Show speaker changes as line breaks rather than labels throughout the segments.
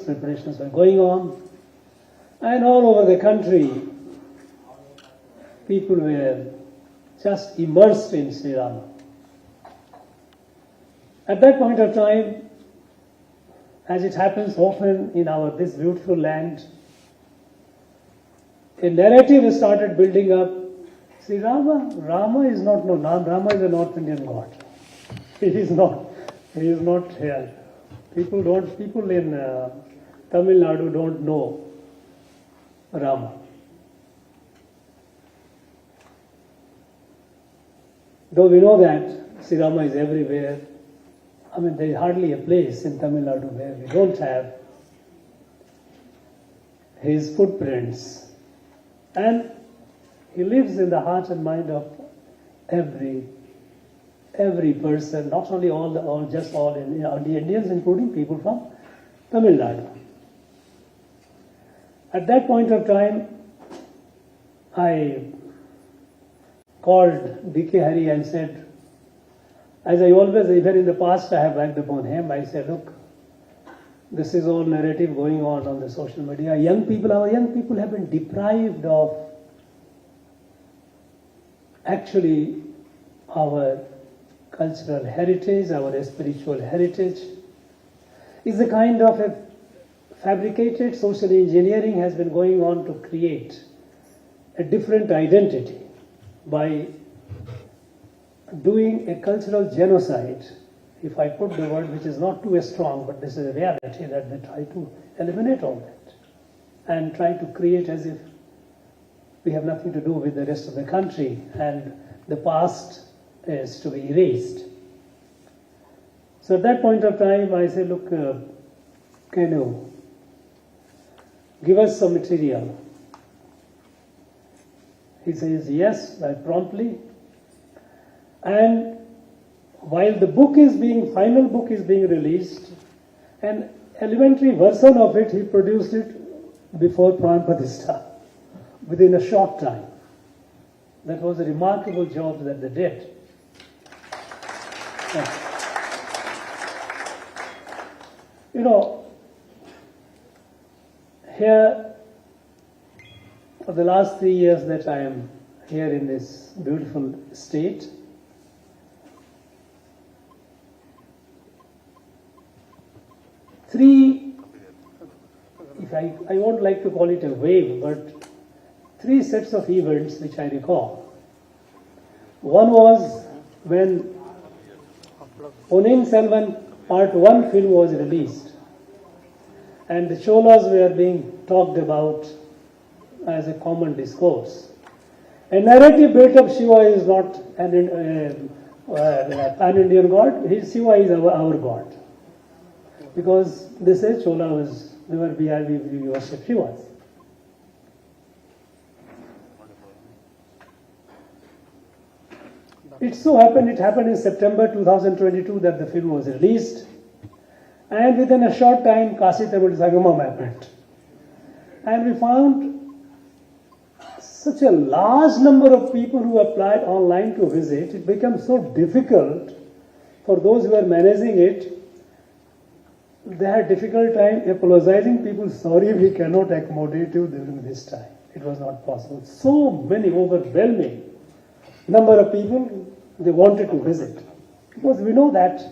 preparations were going on, and all over the country, people were just immersed in Sri Rama. At that point of time, as it happens often in this beautiful land, a narrative started building up. See, Rama is not known. Rama is a North Indian god. He is not here. People in Tamil Nadu don't know Rama. Though we know that Sri Rama is everywhere, I mean, there is hardly a place in Tamil Nadu where we don't have his footprints. And he lives in the heart and mind of every person, not only all the Indians, including people from Tamil Nadu. At that point of time, I called D.K. Hari and said, as I always, even in the past, I have backed upon him. I said, look, this is all narrative going on the social media. Our young people have been deprived of actually our cultural heritage, our spiritual heritage. Is a kind of a fabricated social engineering has been going on to create a different identity by doing a cultural genocide. If I put the word, which is not too strong, but this is a reality, that they try to eliminate all that and try to create as if we have nothing to do with the rest of the country and the past is to be erased. So at that point of time, I said, look, can you give us some material? He says, yes, promptly. And while the final book is being released, an elementary version of it, he produced it before Pran Pratishtha, within a short time. That was a remarkable job that they did. Yeah. You know, here, for the last 3 years that I am here in this beautiful state, I won't like to call it a wave, but 3 sets of events which I recall. One was when Ponniyin Selvan Part 1 film was released, and the Cholas were being talked about as a common discourse. A narrative built up, Shiva is not an Pan-Indian god, Shiva is our god. Because they say Chola we worship Shiva. It happened in September 2022 that the film was released, and within a short time, Kashi Tamil Sangamam happened. And we found such a large number of people who applied online to visit. It became so difficult for those who were managing it. They had difficult time apologizing. People, sorry, we cannot accommodate you during this time. It was not possible. So many, overwhelming number of people, they wanted to visit. Because we know that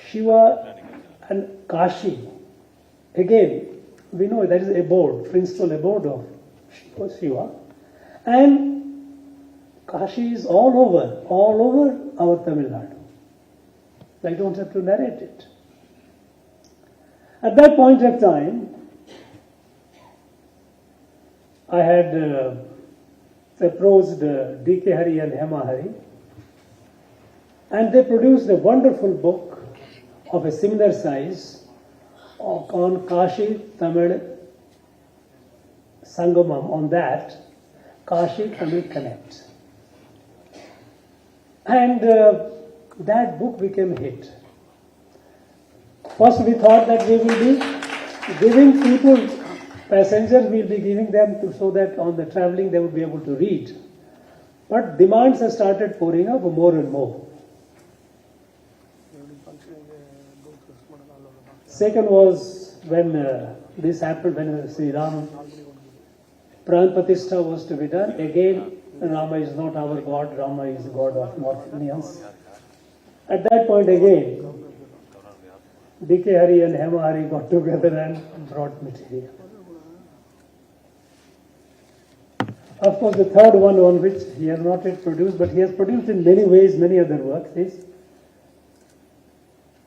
Shiva and Kashi, again, we know that is abode, principal abode of Shiva. And Kashi is all over our Tamil Nadu. I don't have to narrate it. At that point of time, I had approached D.K. Hari and Hema Hari, and they produced a wonderful book of a similar size on Kashi Tamil Sangamam, on that, Kashi Tamil Connect. And that book became a hit. First we thought that we will be giving people, passengers will be giving them so that on the traveling they would be able to read. But demands have started pouring up more and more. Second was when this happened, when Sri Ram Pran Pratishtha was to be done. Again, Rama is not our God, Rama is the God of North Indians. At that point again, D.K. Hari and Hema Hari got together and brought material. Of course, the third one on which he has not yet produced, but he has produced in many ways, many other works, is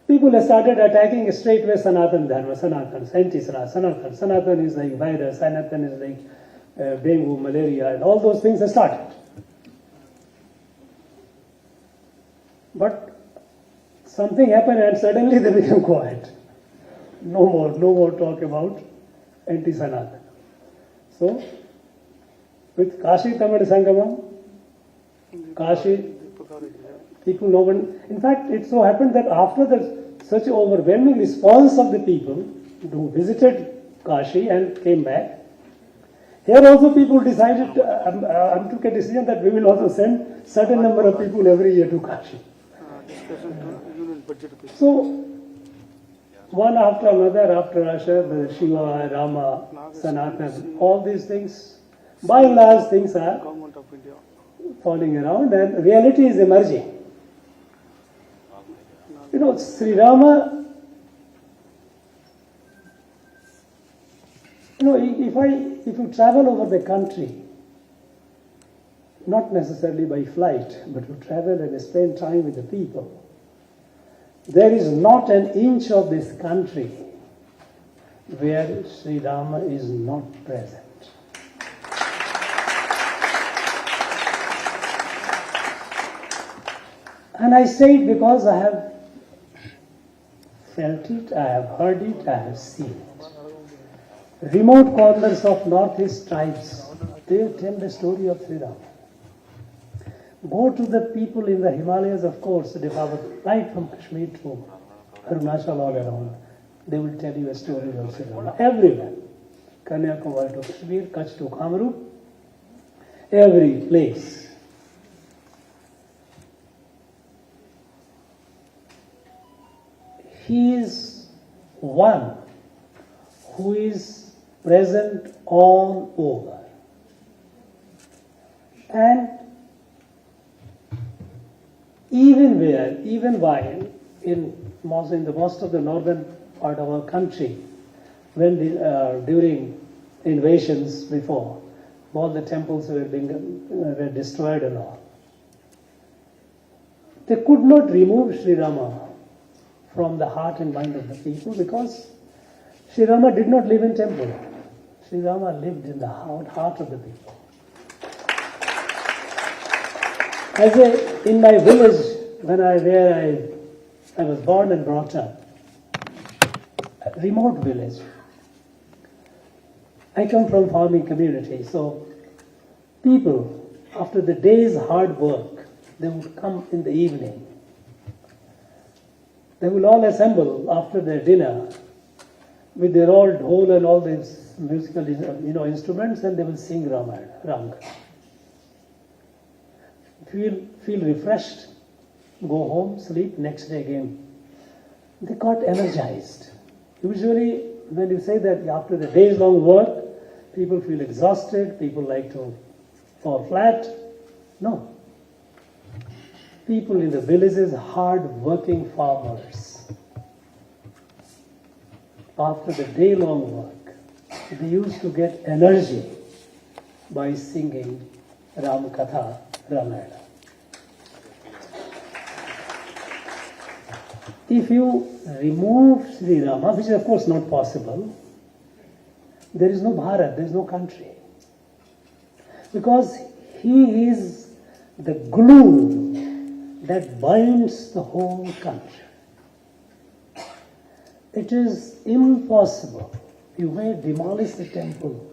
people have started attacking straightway Sanatan Dharma, Sanatan, anti-Sanatan. Sanatan is like virus, Sanatan is like dengue, malaria, and all those things have started. But something happened and suddenly they became quiet. No more talk about anti-Sanatan. So, with Kashi Tamil Sangamam, Kashi, people know one. In fact, it so happened that after such overwhelming response of the people who visited Kashi and came back, here also people decided, took a decision that we will also send certain number of people every year to Kashi. So, one after another, after Asher, the Shiva, Rama, Sanatan, all these things, by and large things are falling around and reality is emerging. You know, Sri Rama, you know, if you travel over the country, not necessarily by flight, but you travel and spend time with the people, there is not an inch of this country where Sri Rama is not present. And I say it because I have felt it, I have heard it, I have seen it. Remote corners of northeast tribes, they tell the story of Sri Rama. Go to the people in the Himalayas, of course, they have right from Kashmir to Arunachal all around. They will tell you a story of Sri Rama. Everywhere. Kanyakumari to Kashmir, Kutch to Kamrup, every place. He is one who is present all over. And even while in the most of the northern part of our country, when during invasions before, all the temples were destroyed and all, they could not remove Sri Rama from the heart and mind of the people because Sri Rama did not live in temple. Sri Rama lived in the heart of the people. In my village, where I was born and brought up, a remote village. I come from farming community, so people, after the day's hard work, they would come in the evening. They will all assemble after their dinner with their old dhol and all these musical instruments, and they will sing Rang. Feel refreshed, go home, sleep, next day again. They got energized. Usually, when you say that after the day's long work, people feel exhausted, people like to fall flat. No. People in the villages, hard-working farmers, after the day-long work, they used to get energy by singing Ram Katha, Ramayana. If you remove Sri Rama, which is of course not possible, there is no Bharat, there is no country. Because he is the glue that binds the whole country. It is impossible. You may demolish the temple.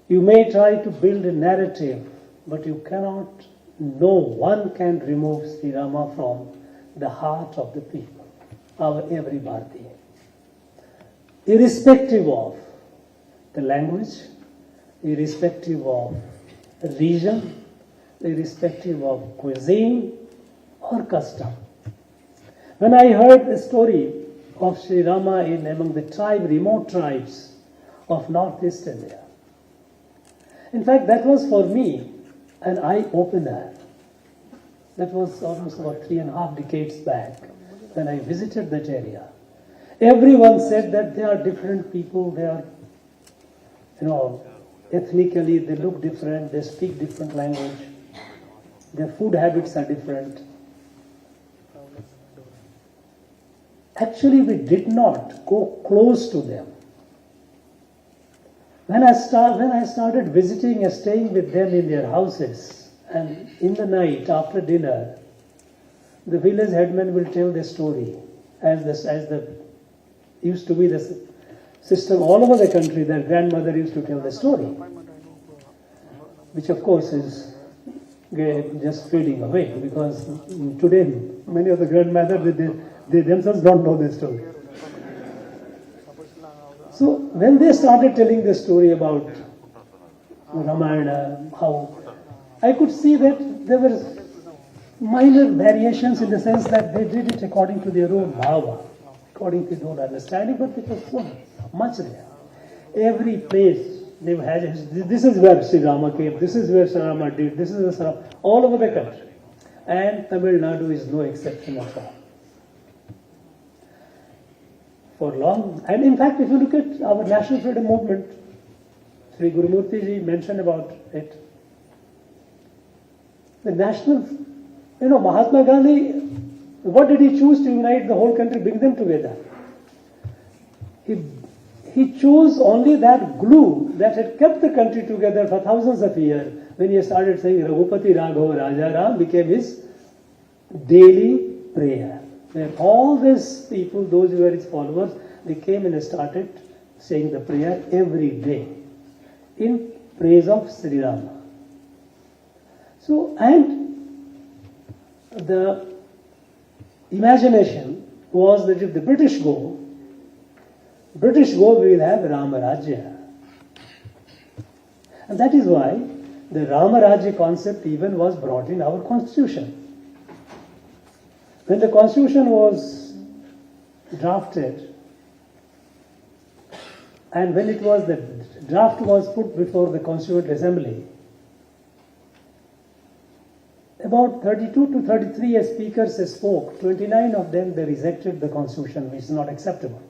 You may try to build a narrative, but you cannot, no one can remove Sri Rama from the heart of the people, our every Bharatiya. Irrespective of the language, irrespective of region, irrespective of cuisine or custom. When I heard the story of Sri Rama in among the remote tribes of Northeast India. In fact, that was for me an eye-opener. That was almost about 3.5 decades back when I visited that area. Everyone said that they are different people, they are, ethnically they look different, they speak different language, their food habits are different. Actually, we did not go close to them. When I started visiting and staying with them in their houses, and in the night after dinner, the village headman will tell the story, as the used to be the system all over the country. Their grandmother used to tell the story, which of course is just fading away, because today many of the grandmothers they themselves don't know this story. So when they started telling the story about Ramayana, how I could see that there were minor variations in the sense that they did it according to their own bhava, according to their own understanding, but it was so much there. Every place they had, this is where Sri Rama came, this is where Sri Rama did, this is where all over the country. And Tamil Nadu is no exception at all. For long, and in fact, if you look at our national freedom movement, Sri Gurumurti ji mentioned about it. The national, Mahatma Gandhi, what did he choose to unite the whole country, bring them together? He chose only that glue that had kept the country together for thousands of years. When he started saying Raghupati Raghav Raja Ram became his daily prayer. Where all these people, those who were his followers, they came and started saying the prayer every day in praise of Sri Rama. So, and the imagination was that if the British go, we will have Rama Rajya. And that is why the Rama Rajya concept even was brought in our constitution. When the constitution was drafted, and when the draft was put before the Constituent Assembly, about 32 to 33 speakers spoke. 29 of them, they rejected the constitution, which is not acceptable.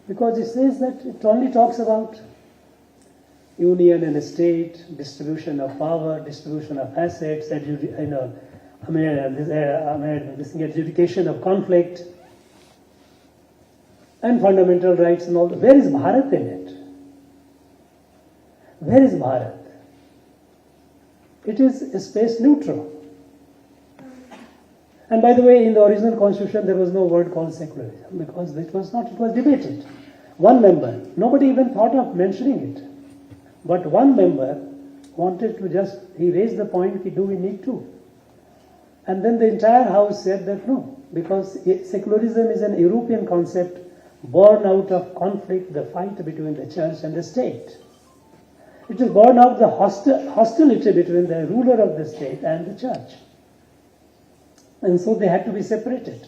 Because it says that it only talks about union and state, distribution of power, distribution of assets, adjudication of conflict, and fundamental rights and all. Where is Bharat in it? Where is Bharat? It is space neutral. And by the way, in the original constitution, there was no word called secularism, because it was debated. One member, nobody even thought of mentioning it. But one member wanted to he raised the point, do we need to? And then the entire house said that no, because secularism is an European concept born out of conflict, the fight between the church and the state. It is born out of the hostility between the ruler of the state and the church. And so they had to be separated.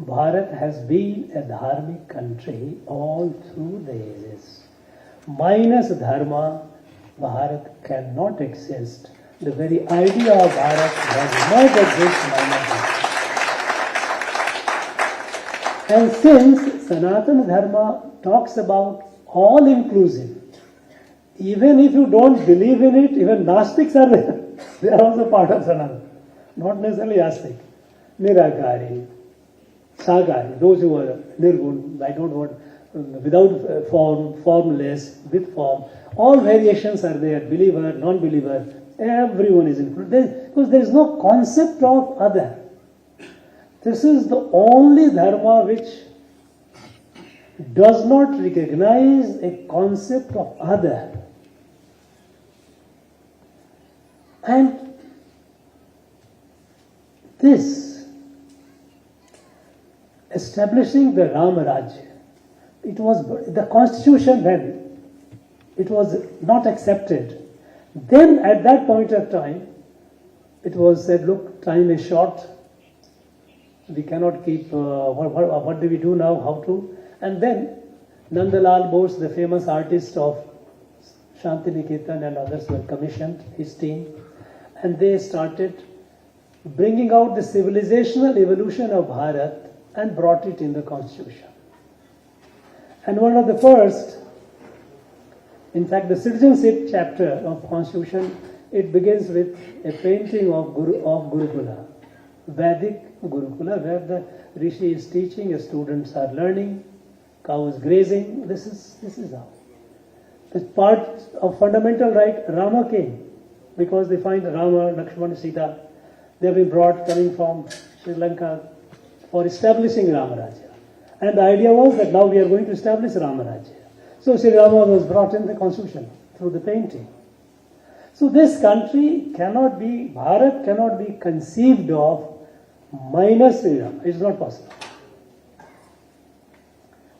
Bharat has been a dharmic country all through the ages. Minus Dharma, Bharat cannot exist. The very idea of Bharat does not exist minus Dharma. And since Sanatana Dharma talks about all-inclusive, even if you don't believe in it, even Gnostics are there. They are also part of Sanatana. Not necessarily Astic. Nirakari, Sakari, those who are Nirgun, I don't want, without form, formless, with form. All variations are there, believer, non-believer, everyone is included. Because there is no concept of other. This is the only dharma which does not recognize a concept of other. And this, establishing the Rama Rajya, it was the constitution when it was not accepted. Then at that point of time, it was said, look, time is short. we cannot keep, what do we do now, how to? And then Nandalal Bose, the famous artist of Shantiniketan and others were commissioned, his team, and they started bringing out the civilizational evolution of Bharat and brought it in the constitution. And one of the first, in fact the citizenship chapter of constitution, it begins with a painting of Gurukula, Vedic Gurukula, where the Rishi is teaching, the students are learning, cows grazing. This is how. As part of fundamental right, Rama came, because they find Rama, Lakshmana, Sita, they have been brought coming from Sri Lanka for establishing Ramarajya. And the idea was that now we are going to establish Ramarajya. So Sri Rama was brought in the constitution through the painting. So this country cannot be, Bharat cannot be conceived of minus Sri Rama. It's not possible.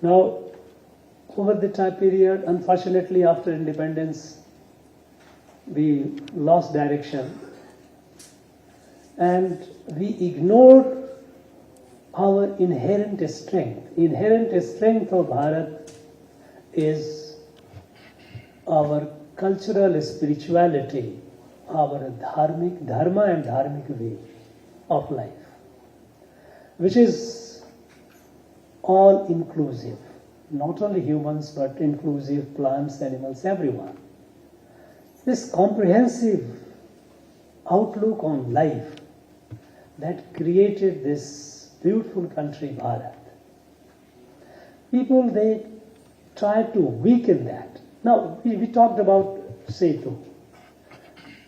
Now, over the time period, unfortunately after independence, we lost direction and we ignored our inherent strength. Inherent strength of Bharat is our cultural spirituality, our dharma and dharmic way of life, which is all inclusive, not only humans but inclusive, plants, animals, everyone. This comprehensive outlook on life that created this beautiful country, Bharat. People, they try to weaken that. Now, we talked about Setu.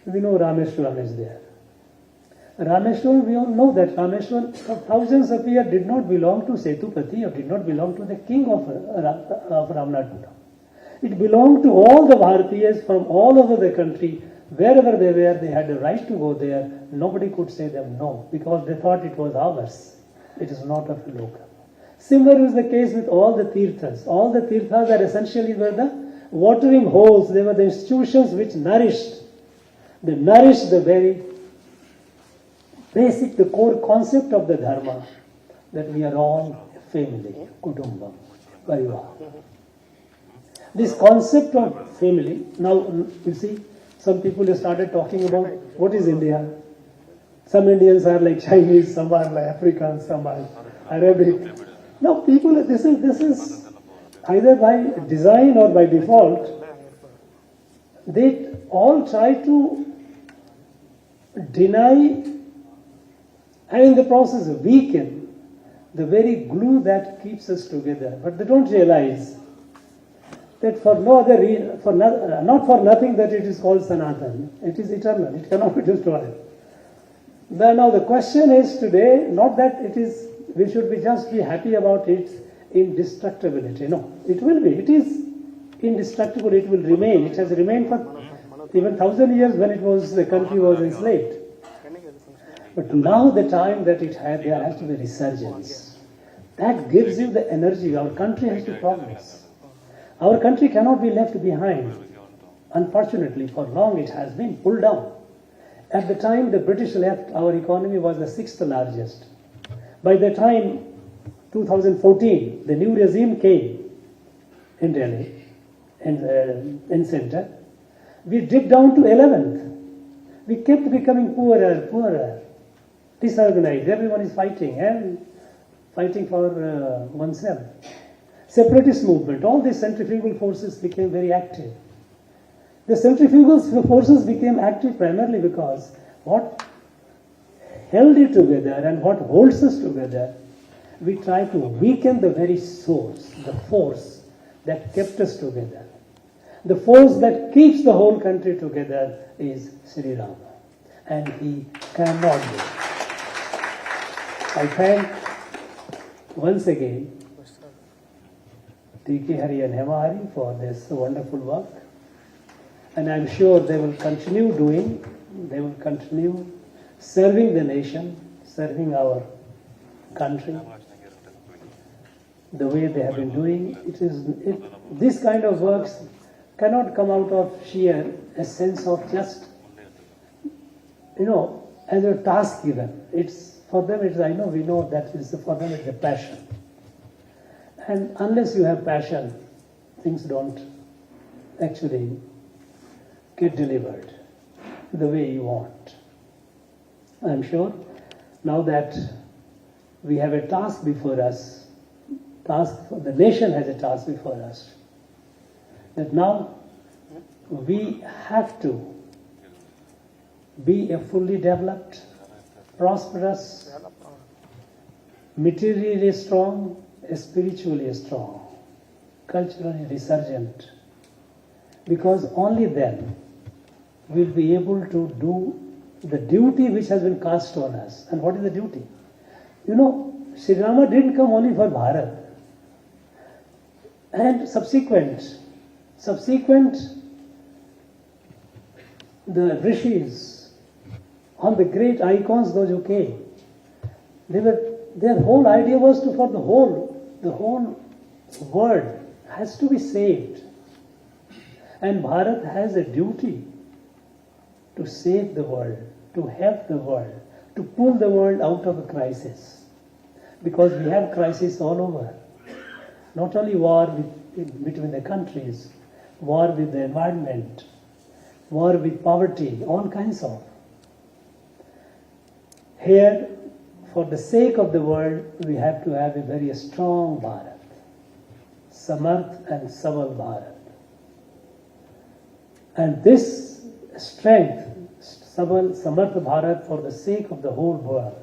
We know Rameshwaram is there. Rameshwaram, we all know that Rameshwaram for thousands of years did not belong to Setupati or did not belong to the king of Ramnaduram. It belonged to all the Bharatiyas from all over the country. Wherever they were, they had the right to go there. Nobody could say them no, because they thought it was ours. It is not of a local. Similar is the case with all the tirthas. All the tirthas are essentially were the watering holes. They were the institutions which nourished. They nourished the very basic, the core concept of the Dharma, that we are all family, kutumbam, parivar. This concept of family, now you see, some people have started talking about what is India. Some Indians are like Chinese, some are like Africans, some are Arabic. Now people, this is either by design or by default, they all try to deny and in the process weaken the very glue that keeps us together. But they don't realize that for no other reason, not for nothing that it is called Sanatan. It is eternal. It cannot be destroyed. Now the question is today, not that it is, we should just be happy about its indestructibility. No, it will be. It is indestructible. It will remain. It has remained for even 1,000 years when it was, the country was enslaved. But now the time that it had, there has to be resurgence. That gives you the energy. Our country has to progress. Our country cannot be left behind. Unfortunately, for long it has been pulled down. At the time the British left, our economy was the 6th largest. By the time 2014, the new regime came in Delhi, in center, we dipped down to 11th. We kept becoming poorer, disorganized. Everyone is fighting and fighting for oneself. Separatist movement, all these centrifugal forces became very active. The centrifugal forces became active primarily because what held it together and what holds us together, we try to weaken the very source, the force that kept us together. The force that keeps the whole country together is Sri Rama, and he cannot be. I thank once again T.K. Hari and Hema Hari for this wonderful work, and I'm sure they will continue serving the nation, serving our country the way they have been doing. This kind of works cannot come out of sheer a sense of just, as a task given. It's For them, it's, I know, we know that is, for them it's a passion. And unless you have passion, things don't actually get delivered the way you want. I'm sure now that we have a task before us, the nation has a task before us, that now we have to be a fully developed, prosperous, materially strong, spiritually strong, culturally resurgent, because only then we'll be able to do the duty which has been cast on us. And what is the duty? You know, Sri Rama didn't come only for Bharat. And subsequent, the rishis, all the great icons, those who came, their whole idea was to, for the whole world has to be saved. And Bharat has a duty to save the world, to help the world, to pull the world out of a crisis. Because we have crises all over. Not only war between the countries, war with the environment, war with poverty, all kinds of. Here, for the sake of the world, we have to have a very strong Bharat. Samarth and Sabal Bharat. And this strength, Samarth Bharat, for the sake of the whole world,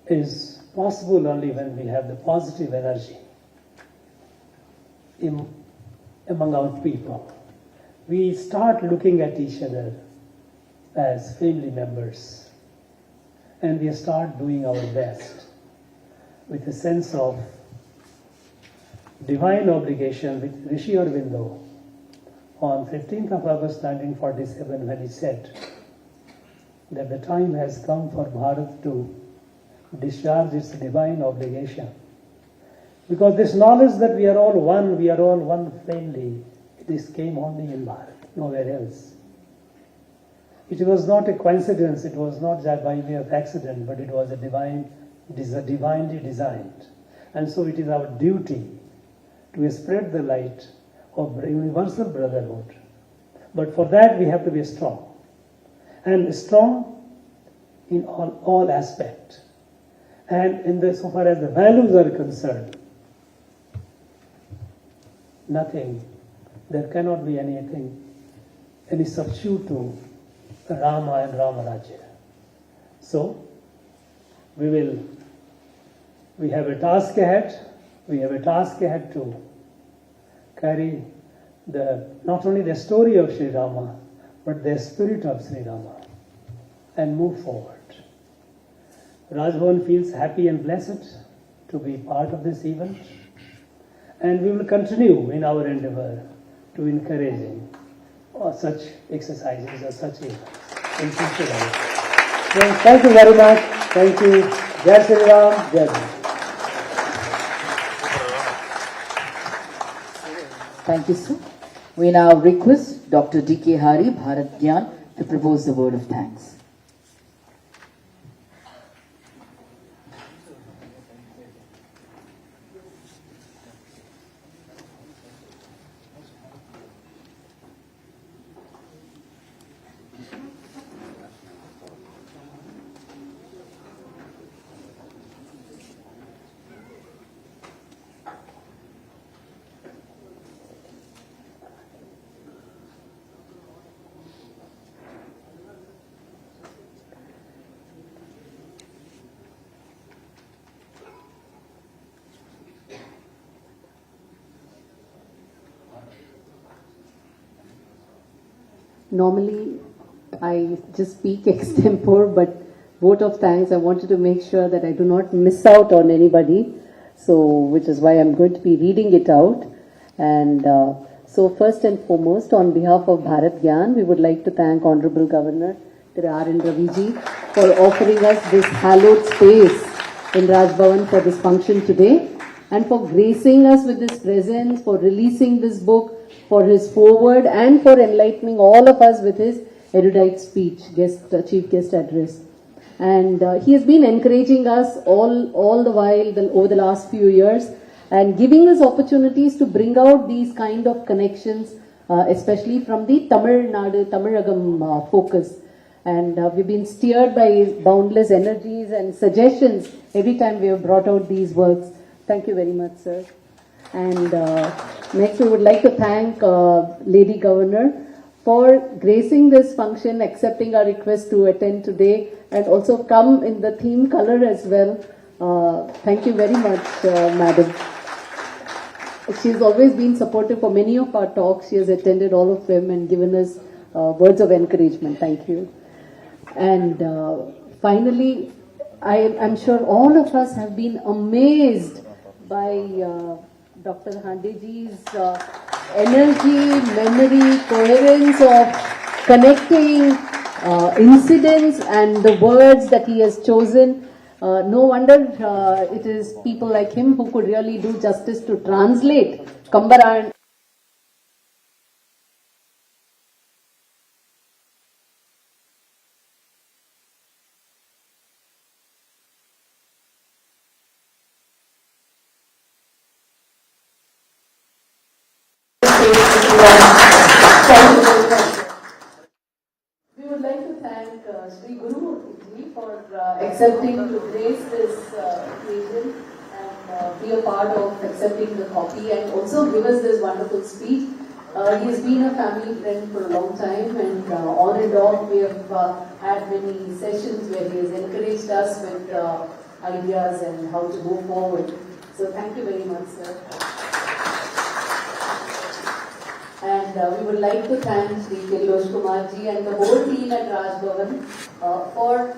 is possible only when we have the positive energy among our people. We start looking at each other as family members, and we start doing our best with a sense of divine obligation with Rishi Aurobindo on 15th of August 1947, when he said that the time has come for Bharat to discharge its divine obligation. Because this knowledge that we are all one family, this came only in Bharat, nowhere else. It was not a coincidence, it was not that by way of accident, but it was divinely designed. And so it is our duty to spread the light of universal brotherhood. But for that we have to be strong. And strong in all aspects. And so far as the values are concerned, there cannot be any substitute to Rama and Ramarajya. So, we have a task ahead. We have a task ahead to carry not only the story of Sri Rama, but the spirit of Sri Rama, and move forward. Rajbhavan feels happy and blessed to be part of this event, and we will continue in our endeavor to encouraging such exercises or such events in future. Friends, thank you very much. Thank you. Jai Sri Ram. Jai Ram.
Thank you, sir. We now request Dr. D.K. Hari, Bharat Gyan, to propose the word of thanks.
Normally, I just speak extempore, but vote of thanks, I wanted to make sure that I do not miss out on anybody. So, which is why I'm going to be reading it out. And so, first and foremost, on behalf of Bharat Gyan, we would like to thank Honorable Governor R.N. Raviji for offering us this hallowed space in Raj Bhavan for this function today, and for gracing us with this presence, for releasing this book, for his foreword, and for enlightening all of us with his erudite speech, chief guest address. And he has been encouraging us all the while over the last few years and giving us opportunities to bring out these kind of connections, especially from the Tamil Nadu, Tamilagam focus. And we've been steered by his boundless energies and suggestions every time we have brought out these works. Thank you very much, sir. And next we would like to thank Lady Governor for gracing this function, accepting our request to attend today, and also come in the theme color as well. Thank you very much, Madam. She's always been supportive for many of our talks. She has attended all of them and given us words of encouragement. Thank you. And finally, I'm sure all of us have been amazed by Dr. Handeji's energy, memory, coherence of connecting incidents and the words that he has chosen. No wonder it is people like him who could really do justice to translate Kambara. We would like to thank Sri Guru Ji for accepting to grace this occasion and be a part of accepting the copy and also give us this wonderful speech. He has been a family friend for a long time, and on and off we have had many sessions where he has encouraged us with ideas and how to go forward. So thank you very much, sir. And we would like to thank Sri Kilosh Kumar ji and the whole team at Raj Bhavan for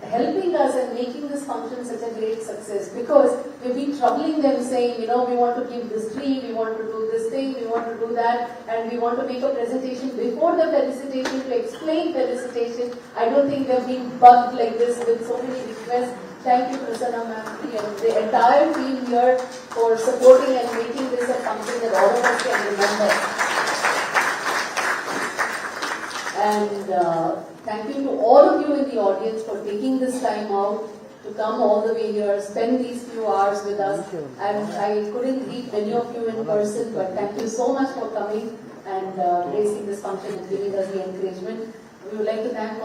helping us and making this function such a great success, because we've been troubling them saying, we want to give this tree, we want to do this thing, we want to do that, and we want to make a presentation before the felicitation to explain felicitation. I don't think they've been bugged like this with so many requests. Thank you, Prasanna ma'am, and the entire team here for supporting and making this a function that all of us can remember. And thank you to all of you in the audience for taking this time out to come all the way here, spend these few hours with us. And I couldn't meet many of you in person, but thank you so much for coming and gracing this function and giving us the encouragement. We would like to thank all